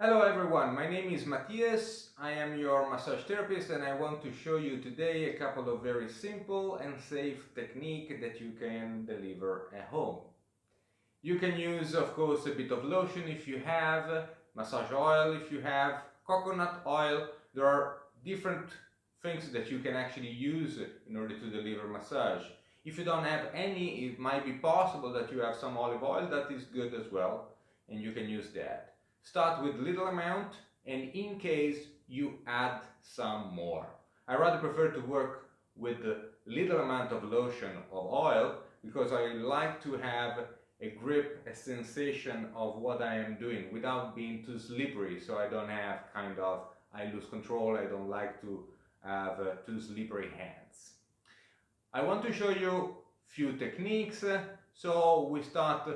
Hello everyone, my name is Mathias. I am your massage therapist and I want to show you today a couple of very simple and safe techniques that you can deliver at home. You can use, of course, a bit of lotion if you have, massage oil if you have, coconut oil. There are different things that you can actually use in order to deliver massage. If you don't have any, it might be possible that you have some olive oil. That is good as well, and you can use that. Start with little amount, and in case you add some more. I rather prefer to work with the little amount of lotion of oil because I like to have a grip, a sensation of what I am doing without being too slippery, so I don't have I lose control. I don't like to have too slippery hands. I want to show you few techniques, so we start